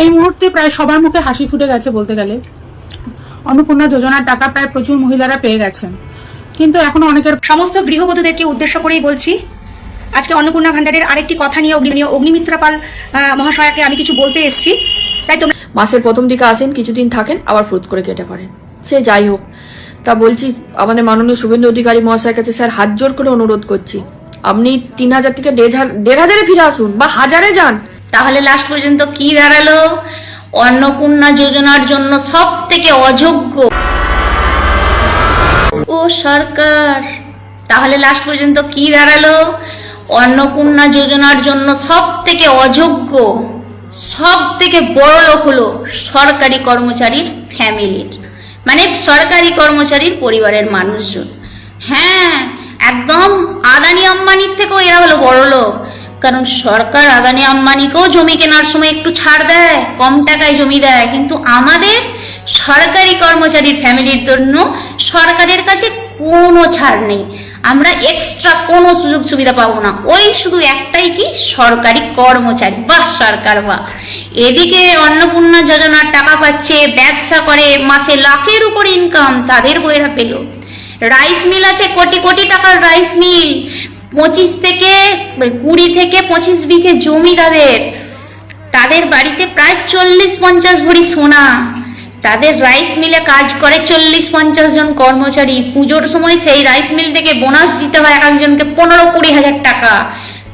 এই মুহূর্তে প্রায় সবার মুখে হাসি ফুটে গেছে বলতে গেলে। অন্নপূর্ণা যোজনার টাকা প্রায় প্রচুর মহিলারা পেয়ে গেছেন, কিন্তু এখনো অনেকের। সমস্ত গৃহবধূদেরকে উদ্দেশ্য করেই বলছি, আজকে অন্নপূর্ণা ভান্ডারের আরেকটি কথা নিয়ে অগ্নিমিত্রা পাল মহাশয়াকে আমি কিছু বলতে এসেছি। তাই তোমরা মাসের প্রথম দিকে আসেন, কিছুদিন থাকেন, আবার ফুট করে কেটে পড়েন। সে যাই হোক, তা বলছি আমাদের মাননীয় শুভেন্দু অধিকারী মহাশয়ের কাছে স্যার হাত জোর করে অনুরোধ করছি, আপনি 3000 থেকে 1500 ফিরে আসুন বা 1000-এ যান। তাহলে লাস্ট পর্যন্ত কি দাঁড়ালো? অন্নপূর্ণা যোজনার জন্য সব থেকে অযোগ্য ও সরকার। তাহলে লাস্ট পর্যন্ত কি দাঁড়ালো? অন্নপূর্ণা যোজনার জন্য সব থেকে অযোগ্য, সব থেকে বড় লোক হলো সরকারি কর্মচারীর ফ্যামিলির, মানে সরকারি কর্মচারীর পরিবারের মানুষজন। হ্যাঁ, একদম আদানি আম্বানির থেকেও এরা হলো বড় লোক, কারণ সরকার আদানি আম্বানিকেও জমি কেনার সময় একটু ছাড় দেয়, কম টাকায় জমি দেয়, কিন্তু আমাদের সরকারি কর্মচারীর ফ্যামিলির জন্য সরকারের কাছে কোনো ছাড় নেই। আমরা এক্সট্রা কোনো সুযোগ সুবিধা পাবো না, ওই শুধু একটাই কি, সরকারি কর্মচারী। বাহ সরকার বাহ। এদিকে অন্নপূর্ণা যোজনার টাকা পাচ্ছে, ব্যবসা করে মাসে লাখের উপর ইনকাম, তাদের বইয়েরা পেল। রাইস মিল আছে, কোটি কোটি টাকার রাইস মিল, 20 থেকে 25 বিঘে জমি তাদের বাড়িতে প্রায় 40-50 ভরি সোনা। তাদের রাইস মিলে কাজ করে 40-50 জন কর্মচারী। পুজোর সময় সেই রাইস মিল থেকে বোনাস দিতে হয় একজনকে 15-20 হাজার টাকা।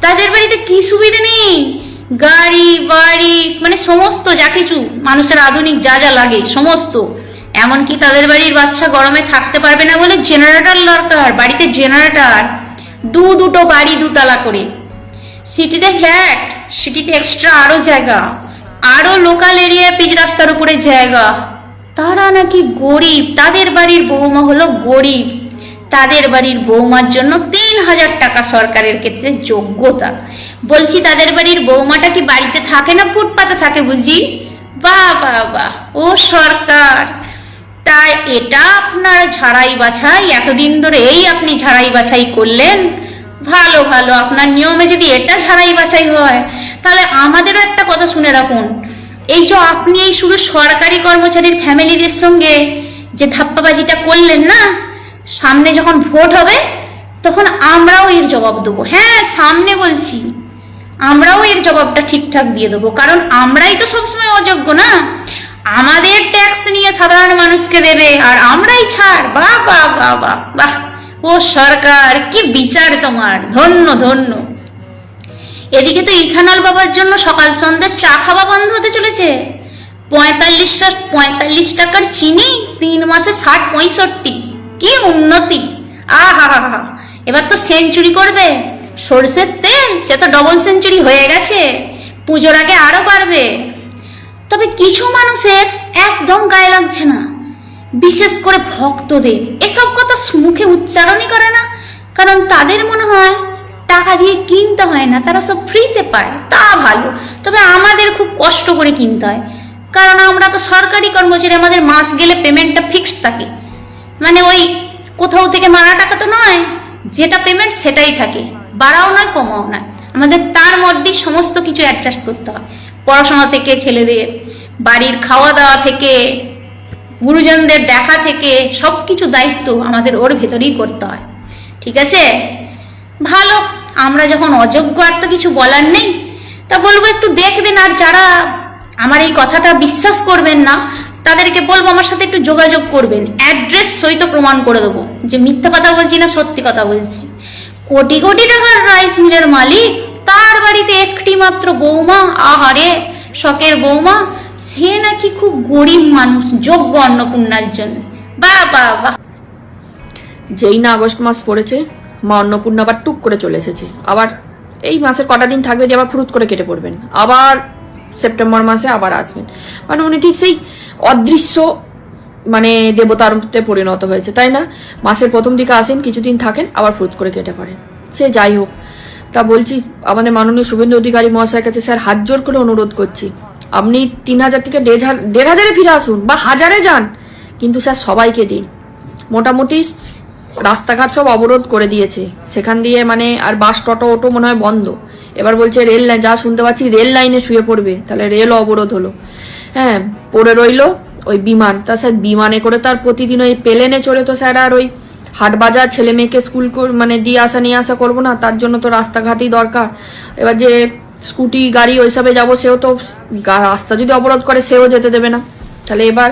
তাদের বাড়িতে কি সুবিধা নেই? গাড়ি বাড়ি, মানে সমস্ত যা কিছু মানুষের আধুনিক যা যা লাগে সমস্ত। এমনকি তাদের বাড়ির বাচ্চা গরমে থাকতে পারবে না বলে জেনারেটর দরকার, বাড়িতে জেনারেটর, দুটো বাড়ি 2 তলা করে। সিটিতে ফ্ল্যাট, সিটিতে এক্সট্রা আরো জায়গা, আরো লোকাল এরিয়া পিচ রাস্তার উপরে জায়গা। তারা নাকি গরিব, তাদের বাড়ির বৌমা হলো গরিব। তাদের বাড়ির বৌমার জন্য 3000 টাকা সরকারের ক্ষেত্রে যোগ্যতা। বলছি তাদের বাড়ির বৌমাটা কি বাড়িতে থাকে না ফুটপাতে থাকে বুঝি? বাহ বাহ বাহ, ও সরকার। তাই এটা আপনার ঝাড়াই বাছাই, এতদিন ধরে এই আপনি ঝাড়াই বাছাই করলেন। ভালো ভালো, আপনার নিয়মে যদি এটা ঝাড়াই বাছাই হয়, তাহলে আমাদেরও একটা কথা শুনে রাখুন। এই যে আপনি এই শুধু সরকারি কর্মচারীর ফ্যামিলিদের সঙ্গে যে ধাপ্পাবাজিটা করলেন না, সামনে যখন ভোট হবে তখন আমরাও এর জবাব দেবো। হ্যাঁ, সামনে বলছি, আমরাও এর জবাবটা ঠিকঠাক দিয়ে দেবো, কারণ আমরাই তো সবসময় অযোগ্য না। আমাদের ট্যাক্স নিয়ে সাধারণ মানুষকে দেবে আর আমরাই ছাড়। বাহ বাহ বাহ বাহ বাহ, ও সরকার কি বিচার তোমার, ধন্য ধন্য। এদিকে তো ইথানল বাবার জন্য সকাল সন্ধ্যে চা খাওয়া বন্ধ হতে চলেছে। 45 টাকার চিনি 3 মাসে 60-65, কি উন্নতি! আহা হা হা, এবার তো সেঞ্চুরি করবে। সরষের তেল সে তো ডবল সেঞ্চুরি হয়ে গেছে, পুজোর আগে আরো বাড়বে। তবে কিছু মানুষের একদম গায়ে লাগছে না, বিশেষ করে ভক্তদের। এসব কথা মুখে উচ্চারণই করে না, কারণ তাদের মনে হয় টাকা দিয়ে কিনতে হয় না, তারা সব ফ্রিতে পায়, তা ভালো। তবে আমাদের খুব কষ্ট করে কিনতে হয়, কারণ আমরা তো সরকারি কর্মচারী, আমাদের মাস গেলে পেমেন্টটা ফিক্সড থাকে। মানে ওই কোথাও থেকে মারা টাকা তো নয়, যেটা পেমেন্ট সেটাই থাকে, বাড়াও নয় কমাও নয়, আমাদের তার মধ্যেই সমস্ত কিছু অ্যাডজাস্ট করতে হয়। পড়াশোনা থেকে ছেলেদের, বাড়ির খাওয়া দাওয়া থেকে, গুরুজনদের দেখা থেকে, সব কিছু দায়িত্ব আমাদের ওর ভেতরেই করতে হয়। ঠিক আছে, ভালো। আমরা যখন অযোগ্য, আর তো কিছু বলার নেই, তা বলবো একটু দেখবেন। আর যারা আমার এই কথাটা বিশ্বাস করবেন না, তাদেরকে বলবো আমার সাথে একটু যোগাযোগ করবেন, অ্যাড্রেস সহিত প্রমাণ করে দেবো যে মিথ্যা কথা বলছি না সত্যি কথা বলছি। কোটি কোটি টাকার রাইস মিলের মালিক, তার বাড়িতে একটি মাত্র বৌমা, আহারে শখের বৌমা, সে নাকি খুব গরিব মানুষ, যোগ্য অন্নপূর্ণার জন্য। বাহ বাহ বাহ। যেই না আগস্ট মাস পড়েছে, মা অন্নপূর্ণা আবার টুক করে চলে এসেছে। আবার এই মাসের কটা দিন থাকবে যে আবার ফুরুত করে কেটে পড়বেন, আবার সেপ্টেম্বর মাসে আবার আসবেন। মানে উনি ঠিক সেই অদৃশ্য মানে দেবতারতে পরিণত হয়েছে, তাই না? মাসের প্রথম দিকে আসেন, কিছুদিন থাকেন, আবার ফুরুত করে কেটে পড়েন। সে যাই হোক, তা বলছি আমাদের মাননীয় শুভেন্দু অধিকারী মহাশয়ের কাছে স্যার হাত জোর করে অনুরোধ করছি, আপনি 3000 থেকে 1500-এ ফিরে আসুন বা 1000-এ যান, কিন্তু স্যার সবাইকে দিন। মোটামুটি রাস্তাঘাট সব অবরোধ করে দিয়েছে, সেখান দিয়ে মানে আর বাস টোটো মনে হয় বন্ধ। এবার বলছে রেল লাইন, যা শুনতে পাচ্ছি রেল লাইনে শুয়ে পড়বে, তাহলে রেল অবরোধ হলো। হ্যাঁ, পড়ে রইলো ওই বিমান। তা স্যার বিমানে করে তার প্রতিদিন ওই প্লেনে চড়ে তো স্যার আর ওই হাট বাজার ছেলে মেয়েকে স্কুল মানে দিয়ে আসা নিয়ে আসা করবো না, তার জন্য তো রাস্তাঘাটই দরকার। এবার যে স্কুটি গাড়ি ওইসবে যাবো, সেও তো রাস্তা যদি অবরোধ করে সেও যেতে দেবে না। তাহলে এবার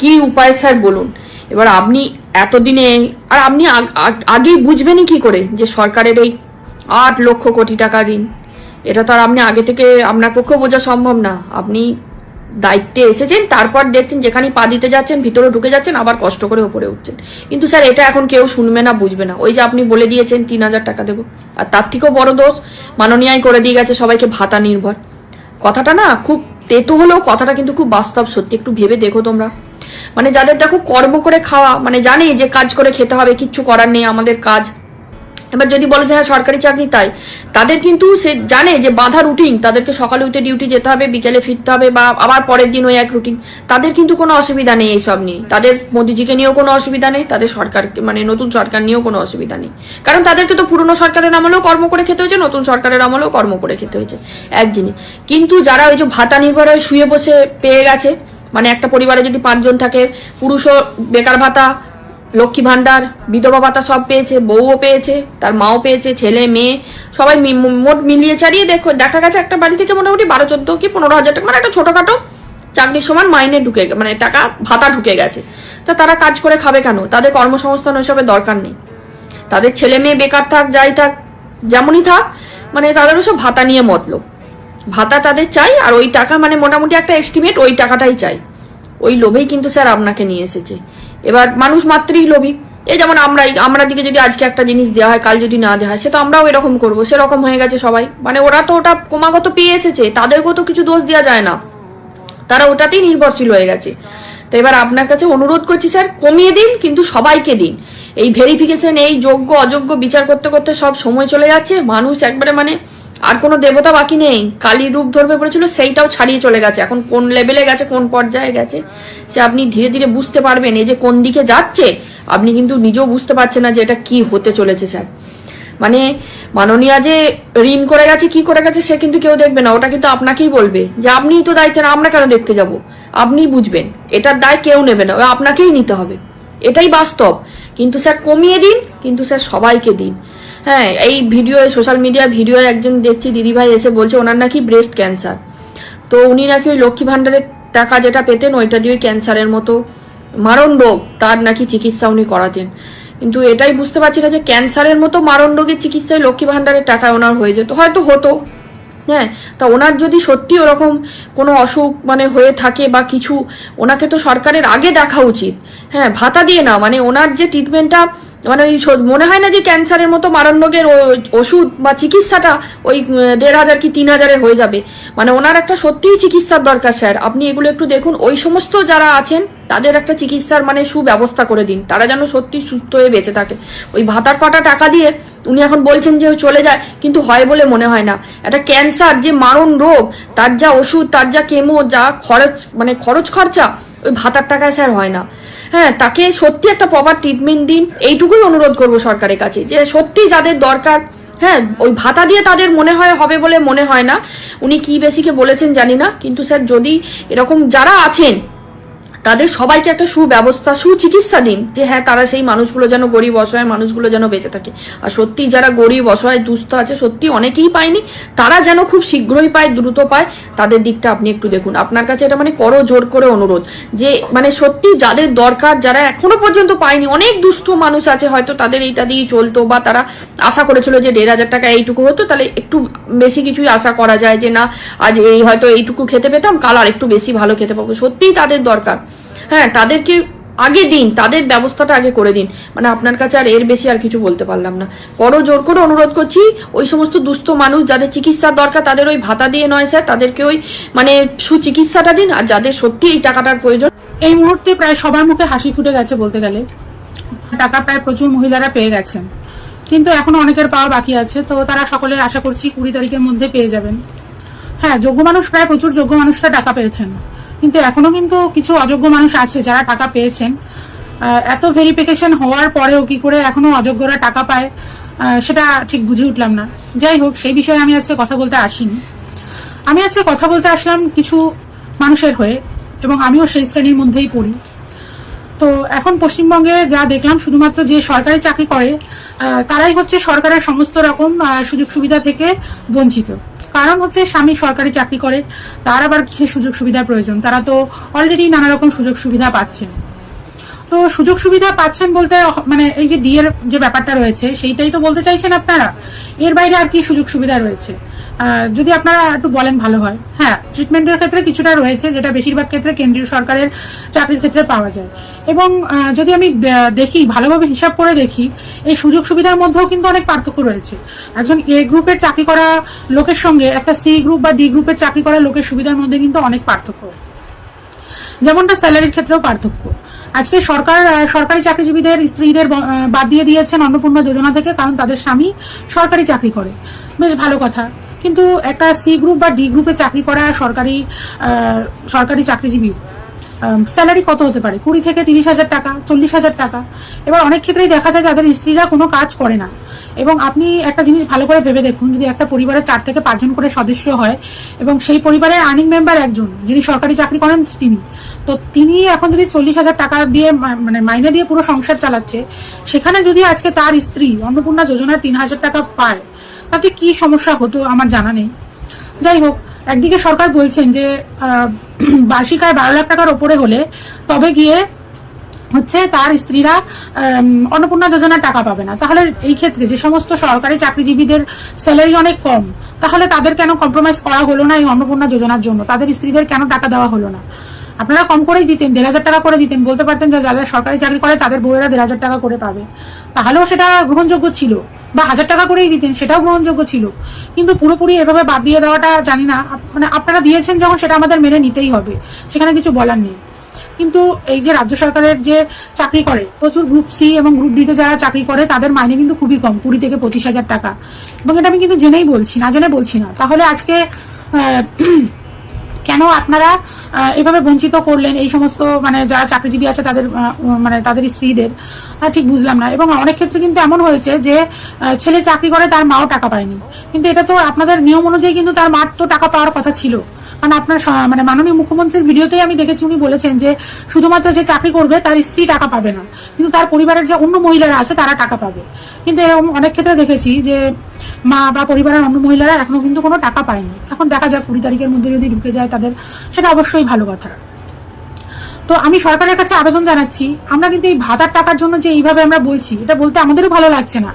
কি উপায় স্যার বলুন? এবার আপনি এতদিনে আর আপনি আগেই বুঝবেনই কি করে যে সরকারের এই 8 লক্ষ কোটি টাকা ঋণ, এটা তো আর আপনি আগে থেকে আপনার পক্ষে বোঝা সম্ভব না। আপনি দায়িত্বে এসেছেন, তারপর দেখছেন যেখানে পা দিতে যাচ্ছেন ভিতরে ঢুকে যাচ্ছেন, আবার কষ্ট করে উপরে উঠছেন। কিন্তু স্যার এটা এখন কেউ শুনবে না, বুঝবে না। ওই যে আপনি বলে দিয়েছেন 3000 টাকা দেবো, আর তার থেকেও বড় দোষ মাননীয়াই করে দিয়ে গেছে সবাইকে ভাতা নির্ভর। কথাটা না খুব তেতো হলেও কথাটা কিন্তু খুব বাস্তব সত্যি। একটু ভেবে দেখো তোমরা, মানে যাদের দেখো কর্ম করে খাওয়া, মানে জানে যে কাজ করে খেতে হবে, কিচ্ছু করার নেই আমাদের কাজ। এবার যদি বলো যে হ্যাঁ সরকারি চাকরি, তাই তাদের কিন্তু সে জানে যে বাধা রুটিন, তাদেরকে সকালে উঠে ডিউটি যেতে হবে, বিকেলে ফিরতে হবে, বা আবার পরের দিন ওই এক রুটিন। তাদের কিন্তু কোনো অসুবিধা নেই এইসব নিয়ে। তাদের মোদিজিকে নিয়েও কোনো অসুবিধা নেই, তাদের সরকার মানে নতুন সরকার নিয়েও কোনো অসুবিধা নেই। কারণ তাদেরকে তো পুরনো সরকারের আমলেও কর্ম করে খেতে হয়েছে, নতুন সরকারের আমলেও কর্ম করে খেতে হয়েছে, এক জিনিস। কিন্তু যারা ওই যে ভাতা নির্ভর হয়ে শুয়ে বসে পেয়ে গেছে, মানে একটা পরিবারে যদি 5 জন থাকে, পুরুষও বেকার ভাতা, লক্ষ্মী ভান্ডার, বিধবা ভাতা সব পেয়েছে, বউও পেয়েছে, তার মাও পেয়েছে, ছেলে মেয়ে সবাই মোট মিলিয়ে চালিয়ে দেখা গেছে একটা বাড়ি থেকে মোটামুটি 12-14 কি 15,000 টাকা, মানে একটা ছোটখাটো চাকরির সমান মাইনে ঢুকে, মানে টাকা ভাতা ঢুকে গেছে। তা তারা কাজ করে খাবে কেন? তাদের কর্মসংস্থান ওইসবের দরকার নেই। তাদের ছেলে মেয়ে বেকার থাক, যাই থাক, যেমনই থাক, মানে তাদের ওসব ভাতা নিয়ে মতলব। ভাতা তাদের চাই, আর ওই টাকা মানে মোটামুটি একটা এস্টিমেট, ওই টাকাটাই চাই। ওই লোভেই কিন্তু স্যার আপনাকে নিয়ে এসেছে। এবার মানুষ মাত্রই লোভী। এই যেমন আমরা দিকে যদি আজকে একটা জিনিস দেওয়া হয়, কাল যদি না দেওয়া হয়, সে তো আমরাও এরকম করবো, সেরকম হয়ে গেছে সবাই। মানে ওরা তো ওটা ক্রমাগত পেয়ে এসেছে, তাদেরকেও তো কিছু দোষ দেওয়া যায় না, তারা ওটাতেই নির্ভরশীল হয়ে গেছে। তো এবার আপনার কাছে অনুরোধ করছি স্যার, কমিয়ে দিন, কিন্তু সবাইকে দিন। এই ভেরিফিকেশন, এই যোগ্য অযোগ্য বিচার করতে করতে সব সময় চলে যাচ্ছে। মানুষ একবারে মানে আর কোনো দেবতা বাকি নেই, কালী রূপ ধরবে পড়েছিল, সেইটাও ছাড়িয়ে চলে গেছে। এখন কোন লেভেলে গেছে, কোন পর্যায়ে গেছে, সে আপনি ধীরে ধীরে বুঝতে পারবেন। এই যে কোন দিকে যাচ্ছে, আপনি কিন্তু নিজেও বুঝতে পারছেন না যে এটা কি হতে চলেছে স্যার। মানে মাননীয়া যে ঋণ করে গেছে, কি করে গেছে, সে কিন্তু কেউ দেখবে না, ওটা কিন্তু আপনাকেই বলবে যে আপনিই তো দায়িত্ব, না আমরা কেন দেখতে যাব, আপনি বুঝবেন। এটার দায় কেউ নেবে না, আপনাকেই নিতে হবে, এটাই বাস্তব। কিন্তু স্যার কমিয়ে দিন, কিন্তু স্যার সবাইকে দিন। হ্যাঁ, এই ভিডিও, সোশ্যাল মিডিয়া ভিডিও একজন দেখছি দিদিভাই এসে বলছে ওনার নাকি ব্রেস্ট ক্যান্সার। তো উনি নাকি ওই লক্ষ্মী ভান্ডারের টাকা যেটা পেতেন, ওইটা দিয়ে ক্যান্সারের মতো মারণ রোগ, তার নাকি চিকিৎসা উনি করাতেন। কিন্তু এটাই বুঝতে পারছি না যে ক্যান্সারের মতো মারণ রোগের চিকিৎসায় লক্ষ্মী ভান্ডারের টাকা ওনার হয়ে যেত, হয়তো হতো। হ্যাঁ, তা ওনার যদি সত্যি ওরকম কোনো অসুখ মানে হয়ে থাকে বা কিছু, ওনাকে তো সরকারের আগে দেখা উচিত। হ্যাঁ, ভাতা দিয়ে না, মানে ওনার যে ট্রিটমেন্টটা, মানে ওই মনে হয় না যে ক্যান্সারের মতো মারণ রোগের ওষুধ বা চিকিৎসাটা ওই 1,500 কি 3,000 হয়ে যাবে। মানে ওনার একটা সত্যিই চিকিৎসার দরকার স্যার। আপনি এগুলো একটু দেখুন, ওই সমস্ত যারা আছেন তাদের একটা চিকিৎসার মানে সুব্যবস্থা করে দিন, তারা যেন সত্যি সুস্থ হয়ে বেঁচে থাকে। ওই ভাতার কটা টাকা দিয়ে উনি এখন বলছেন যে চলে যায়, কিন্তু হয় বলে মনে হয় না। একটা ক্যান্সার যে মারণ রোগ, তার যা ওষুধ, তার যা কেমো, যা খরচ, মানে খরচ খরচা ওই ভাতার টাকায় স্যার হয় না। হ্যাঁ, তাকে সত্যি একটা প্রপার ট্রিটমেন্ট দিন, এইটুকুই অনুরোধ করবো সরকারের কাছে, যে সত্যি যাদের দরকার। হ্যাঁ, ওই ভাতা দিয়ে তাদের মনে হয় হবে বলে মনে হয় না। উনি কি বেশিকে বলেছেন জানি না, কিন্তু স্যার যদি এরকম যারা আছেন তাদের সবাইকে একটা সুব্যবস্থা, সুচিকিৎসা দিন, যে হ্যাঁ তারা সেই মানুষগুলো যেন, গরিব অসহায় মানুষগুলো যেন বেঁচে থাকে। আর সত্যি যারা গরিব অসহায় দুস্থ আছে, সত্যি অনেকেই পায়নি, তারা যেন খুব শীঘ্রই পায়, দ্রুত পায়, তাদের দিকটা আপনি একটু দেখুন। আপনার কাছে এটা মানে জোর করে অনুরোধ, যে মানে সত্যি যাদের দরকার, যারা এখনো পর্যন্ত পায়নি, অনেক দুস্থ মানুষ আছে, হয়তো তাদের এইটা দিয়ে চলতো, বা তারা আশা করেছিল যে 1,500 টাকা এইটুকু হতো, তাহলে একটু বেশি কিছুই আশা করা যায় যে না আজ এই হয়তো এইটুকু খেতে পেতাম, কাল আর একটু বেশি ভালো খেতে পাবো। সত্যিই তাদের দরকার। হ্যাঁ, তাদেরকে আগে দিন, তাদের ব্যবস্থাটা আগে করে দিন। মানে আপনার কাছে আর এর বেশি আর কিছু বলতে পারলাম না। জোর করে অনুরোধ করছি, ওই সমস্ত দুস্থ মানুষ যাদের চিকিৎসার দরকার, তাদের ওই ভাতা দিয়ে নয় স্যার, তাদেরকে ওই মানে সুচিকিৎসাটা দিন। আর যাদের সত্যি এই টাকাটার প্রয়োজন, এই মুহূর্তে প্রায় সবার মুখে হাসি ফুটে গেছে বলতে গেলে। টাকা প্রায় প্রচুর মহিলারা পেয়ে গেছেন, কিন্তু এখনো অনেকের পাওয়া বাকি আছে। তো তারা সকলে আশা করছি 20 তারিখের মধ্যে পেয়ে যাবেন। হ্যাঁ, যোগ্য মানুষ, প্রায় প্রচুর যোগ্য মানুষরা টাকা পেয়েছেন, কিন্তু এখনো কিন্তু কিছু অযোগ্য মানুষ আছে যারা টাকা পেয়েছেন। এত ভেরিফিকেশন হওয়ার পরেও কি করে এখনো অযোগ্যরা টাকা পায়, সেটা ঠিক বুঝে উঠলাম না। যাই হোক, সেই বিষয়ে আমি আজকে কথা বলতে আসিনি। আমি আজকে কথা বলতে আসলাম কিছু মানুষের হয়ে, এবং আমিও সেই শ্রেণীর মধ্যেই পড়ি। তো এখন পশ্চিমবঙ্গে যা দেখলাম, শুধুমাত্র যে সরকারি চাকরি করে তারাই হচ্ছে সরকারের সমস্ত রকম সুযোগ সুবিধা থেকে বঞ্চিত। কারণ হচ্ছে স্বামী সরকারি চাকরি করে, তার আবার কিসের সুযোগ সুবিধার প্রয়োজন? তারা তো অলরেডি নানা রকম সুযোগ সুবিধা পাচ্ছেন। তো সুযোগ সুবিধা পাচ্ছেন বলতে মানে এই যে ডিএর যে ব্যাপারটা রয়েছে সেইটাই তো বলতে চাইছেন আপনারা? এর বাইরে আর কি সুযোগ সুবিধা রয়েছে যদি আপনারা একটু বলেন ভালো হয়। হ্যাঁ, ট্রিটমেন্টের ক্ষেত্রে কিছুটা রয়েছে, যেটা বেশিরভাগ ক্ষেত্রে কেন্দ্রীয় সরকারের চাকরির ক্ষেত্রে পাওয়া যায়। এবং যদি আমি দেখি, ভালোভাবে হিসাব করে দেখি, এই সুযোগ সুবিধার মধ্যেও কিন্তু অনেক পার্থক্য রয়েছে। একজন এ গ্রুপের চাকরি করা লোকের সঙ্গে একটা সি গ্রুপ বা ডি গ্রুপের চাকরি করা লোকের সুবিধার মধ্যে কিন্তু অনেক পার্থক্য। যেমনটা স্যালারির ক্ষেত্রেও পার্থক্য। আজকে সরকারি চাকরিজীবীদের স্ত্রীদের বাদ দিয়ে দিয়েছেন অন্নপূর্ণা যোজনা থেকে, কারণ তাদের স্বামী সরকারি চাকরি করে। বেশ ভালো কথা, কিন্তু একটা সি গ্রুপ বা ডি গ্রুপে চাকরি করা সরকারি চাকরিজীবীর স্যালারি কত হতে পারে? 20 থেকে 30,000 টাকা, 40,000 টাকা। এবার অনেক ক্ষেত্রেই দেখা যায় তাদের স্ত্রীরা কোনো কাজ করে না। এবং আপনি একটা জিনিস ভালো করে ভেবে দেখুন, যদি একটা পরিবারে 4 থেকে 5 জন করে সদস্য হয় এবং সেই পরিবারের আর্নিং মেম্বার একজন যিনি সরকারি চাকরি করেন, তিনি এখন যদি 40,000 টাকা দিয়ে মানে মাইনে দিয়ে পুরো সংসার চালাচ্ছে, সেখানে যদি আজকে তার স্ত্রী অন্নপূর্ণা যোজনার 3,000 টাকা পায়, তাতে কি সমস্যা হতো আমার জানা নেই। যাই হোক, একদিকে সরকার বলছেন যে বার্ষিক আয় 12 লাখ টাকার ওপরে হলে তবে গিয়ে হচ্ছে তার স্ত্রীরা অন্নপূর্ণা যোজনার টাকা পাবে না। তাহলে এই ক্ষেত্রে যে সমস্ত সরকারি চাকরিজীবীদের স্যালারি অনেক কম, তাহলে তাদের কেন কম্প্রোমাইজ করা হলো না এই অন্নপূর্ণা যোজনার জন্য? তাদের স্ত্রীদের কেন টাকা দেওয়া হলো না? আপনারা কম করেই দিতেন, 1,500 টাকা করে দিতেন, বলতে পারতেন যে যাদের সরকারি চাকরি করে তাদের বউয়েরা 1,500 টাকা করে পাবে, তাহলেও সেটা গ্রহণযোগ্য ছিল। বা 1,000 টাকা করেই দিতেন, সেটাও গ্রহণযোগ্য ছিল। কিন্তু পুরোপুরি এভাবে বাদ দিয়ে দেওয়াটা জানি না, মানে আপনারা দিয়েছেন যখন সেটা আমাদের মেনে নিতেই হবে, সেখানে কিছু বলার নেই। কিন্তু এই যে রাজ্য সরকারের যে চাকরি করে, প্রচুর গ্রুপ সি এবং গ্রুপ ডিতে যারা চাকরি করে তাদের মাইনে কিন্তু খুবই কম, 20 থেকে 25,000 টাকা। এবং এটা আমি কিন্তু জেনেই বলছি, না জেনে বলছি না। তাহলে আজকে কেন আপনারা এভাবে বঞ্চিত করলেন এই সমস্ত মানে যারা চাকরিজীবী আছে তাদের মানে তাদের স্ত্রীদের? ঠিক বুঝলাম না। এবং অনেক ক্ষেত্রে কিন্তু এমন হয়েছে যে ছেলে চাকরি করে, তার মাও টাকা পায়নি। কিন্তু এটা তো আপনাদের নিয়ম অনুযায়ী কিন্তু তার মার তো টাকা পাওয়ার কথা ছিল। কারণ আপনার মানে মাননীয় মুখ্যমন্ত্রীর ভিডিওতেই আমি দেখেছি, উনি বলেছেন যে শুধুমাত্র যে চাকরি করবে তার স্ত্রী টাকা পাবে না, কিন্তু তার পরিবারের যে অন্য মহিলারা আছে তারা টাকা পাবে। কিন্তু এরকম অনেক ক্ষেত্রে দেখেছি যে মা বা পরিবারের অন্য মহিলারা এখনো কিন্তু কোনো টাকা পায়নি। এখন দেখা যাক 20 তারিখের মধ্যে যদি ঢুকে যায় তাদের, সেটা অবশ্যই ভালো কথা। তো আমি সরকারের কাছে আবেদন জানাচ্ছি, আমরা কিন্তু এই ভাতার টাকার জন্য যে এইভাবে আমরা বলছি, এটা বলতে আমাদেরও ভালো লাগছে না।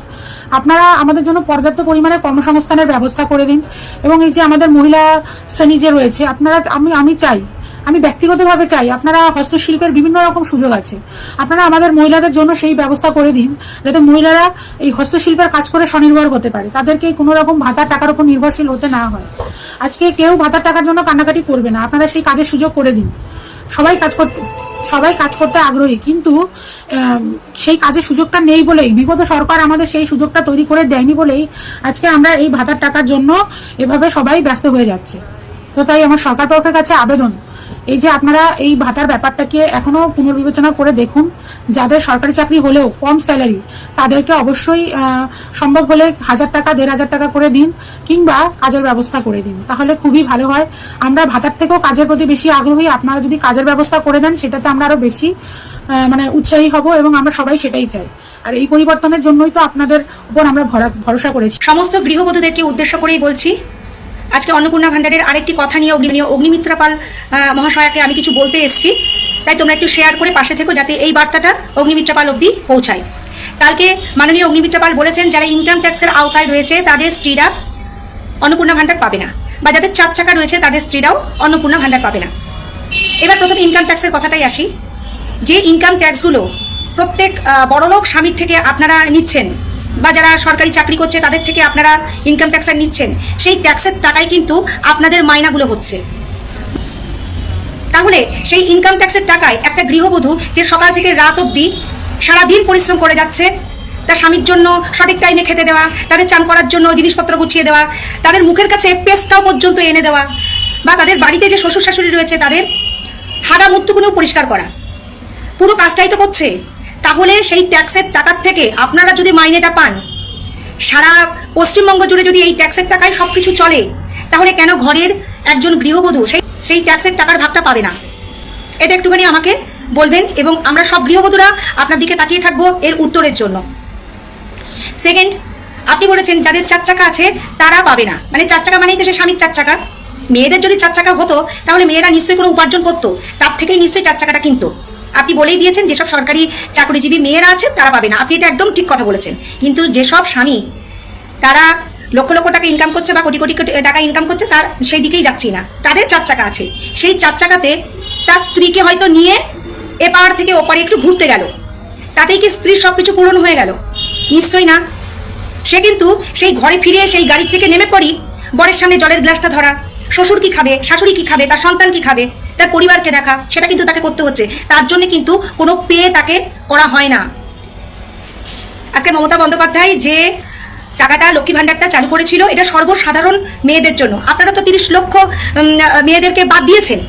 আপনারা আমাদের জন্য পর্যাপ্ত পরিমাণে কর্মসংস্থানের ব্যবস্থা করে দিন। এবং এই যে আমাদের মহিলা শ্রেণী যে রয়েছে, আপনারা আমি ব্যক্তিগতভাবে চাই, আপনারা হস্তশিল্পের বিভিন্ন রকম সুযোগ আছে, আপনারা আমাদের মহিলাদের জন্য সেই ব্যবস্থা করে দিন, যাতে মহিলারা এই হস্তশিল্পের কাজ করে স্বনির্ভর হতে পারে, তাদেরকে কোনো রকম ভাতার টাকার উপর নির্ভরশীল হতে না হয়। আজকে কেউ ভাতার টাকার জন্য কান্নাকাটি করবে না, আপনারা সেই কাজের সুযোগ করে দিন। সবাই কাজ করতে আগ্রহী, কিন্তু সেই কাজের সুযোগটা নেই বলেই, বিগত সরকার আমাদের সেই সুযোগটা তৈরি করে দেয়নি বলেই আজকে আমরা এই ভাতার টাকার জন্য এভাবে সবাই ব্যস্ত হয়ে যাচ্ছে। তো তাই আমার সরকার পক্ষের কাছে আবেদন, এই যে আপনারা এই ভাতার ব্যাপারটাকে এখনো পুনর্বিবেচনা করে দেখুন। যাদের সরকারি চাকরি হলেও কম স্যালারি, তাদেরকে অবশ্যই সম্ভব হলে 1,000 টাকা 1,500 টাকা করে দিন, কিংবা কাজের ব্যবস্থা করে দিন, তাহলে খুবই ভালো হয়। আমরা ভাতার থেকেও কাজের প্রতি বেশি আগ্রহী। আপনারা যদি কাজের ব্যবস্থা করে দেন, সেটাতে আমরা আরো বেশি মানে উৎসাহী হব, এবং আমরা সবাই সেটাই চাই। আর এই পরিবর্তনের জন্যই তো আপনাদের উপর আমরা ভরসা করেছি। সমস্ত গৃহবধূদেরকে উদ্দেশ্য করেই বলছি, আজকে অন্নপূর্ণা ভান্ডারের আরেকটি কথা নিয়ে অগ্নিমিত্রা পাল মহাশয়াকে আমি কিছু বলতে এসেছি। তাই তোমরা একটু শেয়ার করে পাশে থেকো, যাতে এই বার্তাটা অগ্নিমিত্রা পাল অবধি পৌঁছায়। কালকে মাননীয় অগ্নিমিত্রা পাল বলেছেন, যারা ইনকাম ট্যাক্সের আওতায় রয়েছে তাদের স্ত্রীরা অন্নপূর্ণা ভান্ডার পাবে না, বা যাদের 4 চাকা রয়েছে তাদের স্ত্রীরাও অন্নপূর্ণা ভান্ডার পাবে না। এবার প্রথমে ইনকাম ট্যাক্সের কথাটাই আসি। যে ইনকাম ট্যাক্সগুলো প্রত্যেক বড়লোক স্বামীর থেকে আপনারা নিচ্ছেন, বা যারা সরকারি চাকরি করছে তাদের থেকে আপনারা ইনকাম ট্যাক্স নিচ্ছেন, সেই ট্যাক্সের টাকায় কিন্তু আপনাদের মাইনাগুলো হচ্ছে। তাহলে সেই ইনকাম ট্যাক্সের টাকায় একটা গৃহবধূ যে সকাল থেকে রাত অবধি সারাদিন পরিশ্রম করে যাচ্ছে, তার স্বামীর জন্য সঠিক টাইমে খেতে দেওয়া, তাদের চান করার জন্য জিনিসপত্র গুছিয়ে দেওয়া, তাদের মুখের কাছে পেস্টটাও পর্যন্ত এনে দেওয়া, বা তাদের বাড়িতে যে শ্বশুর শাশুড়ি রয়েছে তাদের হাড়া মুত্তুগুলো পরিষ্কার করা, পুরো কাজটাই তো করছে। তাহলে সেই ট্যাক্সের টাকার থেকে আপনারা যদি মাইনেটা পান, সারা পশ্চিমবঙ্গ জুড়ে যদি এই ট্যাক্সের টাকায় সবকিছু চলে, তাহলে কেন ঘরের একজন গৃহবধূ সেই ট্যাক্সের টাকার ভাগটা পাবে না? এটা একটুখানি আমাকে বলবেন, এবং আমরা সব গৃহবধূরা আপনার দিকে তাকিয়ে থাকবো এর উত্তরের জন্য। সেকেন্ড, আপনি বলেছেন যাদের 4 চাকা আছে তারা পাবে না, মানে 4 চাকা মানেই তো সে স্বামীর 4 চাকা। মেয়েদের যদি 4 চাকা হতো তাহলে মেয়েরা নিশ্চয়ই কোনো উপার্জন করতো, তার থেকেই নিশ্চয়ই 4 চাকাটা কিনতো। আপনি বলেই দিয়েছেন যেসব সরকারি চাকরিজীবী মেয়েরা আছে তারা পাবে না, আপনি এটা একদম ঠিক কথা বলেছেন। কিন্তু যেসব স্বামী তারা লক্ষ লক্ষ টাকা ইনকাম করছে বা কোটি কোটি টাকা ইনকাম করছে, তার সেই দিকেই যাচ্ছি না, তাদের 4 চাকা আছে, সেই 4 চাকাতে তার স্ত্রীকে হয়তো নিয়ে এপার থেকে ওপারে একটু ঘুরতে গেল, তাতেই কি স্ত্রীর সবকিছু পূরণ হয়ে গেল? নিশ্চয়ই না। সে কিন্তু সেই ঘরে ফিরে সেই গাড়ির থেকে নেমে পড়ি বরের সামনে জলের গ্লাসটা ধরা, শ্বশুর কি খাবে, শাশুড়ি কি খাবে, তার সন্তান কি খাবে, তার পরিবারকে দেখা, সেটা কিন্তু তাকে করতে হচ্ছে। তার জন্য কিন্তু কোনো পে তাকে করা হয় না। আজকে মমতা বন্দ্যোপাধ্যায় যে টাকাটা লক্ষ্মী ভাণ্ডারটা চালু করেছিল, এটা সর্বসাধারণ মেয়েদের জন্য। আপনারা তো 30 লক্ষ মেয়েদেরকে বাদ দিয়েছেন,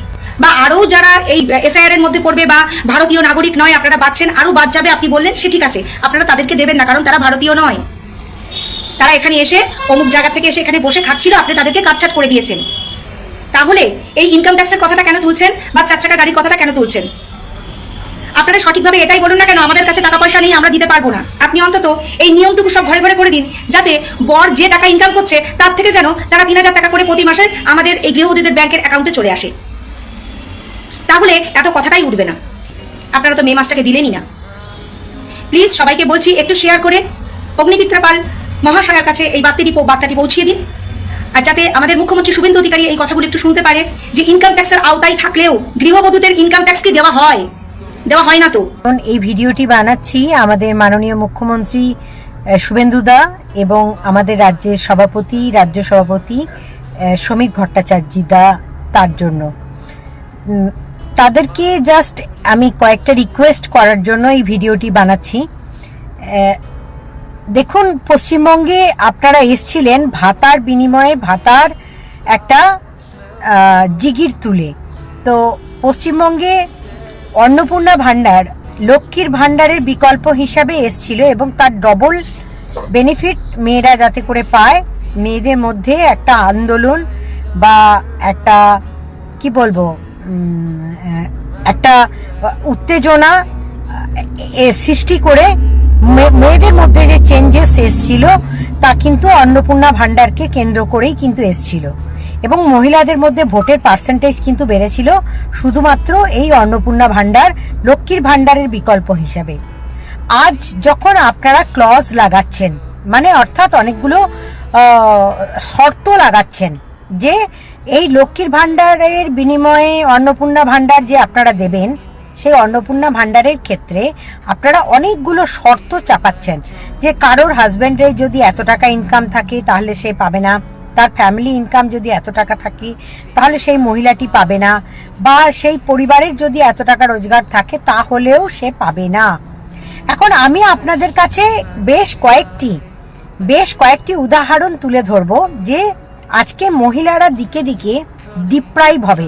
বা আরও যারা এই এসআইআর এর মধ্যে পড়বে বা ভারতীয় নাগরিক নয় আপনারা বাদছেন, আরও বাদ যাবে। আপনি বললেন সে ঠিক আছে, আপনারা তাদেরকে দেবেন না, কারণ তারা ভারতীয় নয়, তারা এখানে এসে অমুক জায়গা থেকে এসে এখানে বসে খাচ্ছিল, আপনি তাদেরকে কাটছাট করে দিয়েছেন। তাহলে এই ইনকাম ট্যাক্সের কথাটা কেন তুলছেন, বা 4 চাকা গাড়ির কথাটা কেন তুলছেন? আপনারা সঠিকভাবে এটাই বলুন না কেন আমাদের কাছে টাকা পয়সা নেই, আমরা দিতে পারবো না। আপনি অন্তত এই নিয়মটুকু সব ঘরে ঘরে করে দিন, যাতে বর যে টাকা ইনকাম করছে তার থেকে যেন তারা 3000 টাকা করে প্রতি মাসে আমাদের এই গৃহবধূদের ব্যাংকের অ্যাকাউন্টে চলে আসে। তাহলে এত কথাটাই উঠবে না। আপনারা তো মে মাসটাকে দিলেনই না। প্লিজ সবাইকে বলছি একটু শেয়ার করে অগ্নিমিত্রা পাল মহাশয়ের কাছে এই বার্তাটি পৌঁছিয়ে দিন, আর যাতে আমাদের মুখ্যমন্ত্রী শুভেন্দু অধিকারী এই কথাগুলো একটু শুনতে পারে যে ইনকাম ট্যাক্সের আওতায় থাকলেও গৃহবধূদের ইনকাম ট্যাক্স কি দেওয়া হয়? দেওয়া হয় না তো। এই ভিডিওটি বানাচ্ছি আমাদের মাননীয় মুখ্যমন্ত্রী শুভেন্দুদা এবং আমাদের রাজ্য সভাপতি শ্রমিক ভট্টাচার্যদা, তার জন্য তাদেরকে জাস্ট আমি কয়েকটা রিকোয়েস্ট করার জন্য এই ভিডিওটি বানাচ্ছি। দেখুন, পশ্চিমবঙ্গে আপনারা এসছিলেন ভাতার বিনিময়ে, ভাতার একটা জিগির তুলে। তো পশ্চিমবঙ্গে অন্নপূর্ণা ভাণ্ডার লক্ষ্মীর ভাণ্ডারের বিকল্প হিসাবে এসছিল, এবং তার ডবল বেনিফিট মেয়েরা যাতে করে পায়, মেয়েদের মধ্যে একটা আন্দোলন বা একটা কি বলবো একটা উত্তেজনা সৃষ্টি করে মেয়েদের মধ্যে যে চেঞ্জেস এসছিল তা কিন্তু অন্নপূর্ণা ভাণ্ডারকে কেন্দ্র করেই কিন্তু এসছিল, এবং মহিলাদের মধ্যে ভোটের পার্সেন্টেজ কিন্তু বেড়েছিল শুধুমাত্র এই অন্নপূর্ণা ভাণ্ডার লক্ষ্মীর ভাণ্ডারের বিকল্প হিসাবে। আজ যখন আপনারা ক্লজ লাগাচ্ছেন, মানে অর্থাৎ অনেকগুলো শর্ত লাগাচ্ছেন যে এই লক্ষ্মীর ভাণ্ডারের বিনিময়ে অন্নপূর্ণা ভাণ্ডার যে আপনারা দেবেন, সেই অন্নপূর্ণা ভাণ্ডারের ক্ষেত্রে আপনারা অনেকগুলো শর্ত চাপাচ্ছেন যে কারোর হাজব্যান্ডের যদি এত টাকা ইনকাম থাকে তাহলে সে পাবে না, তার ফ্যামিলি ইনকাম যদি এত টাকা থাকে তাহলে সেই মহিলাটি পাবে না, বা সেই পরিবারের যদি এত টাকা রোজগার থাকে তাহলেও সে পাবে না। এখন আমি আপনাদের কাছে বেশ কয়েকটি উদাহরণ তুলে ধরবো যে আজকে মহিলারা দিকে দিকে ডিপ্রাইভ হবে।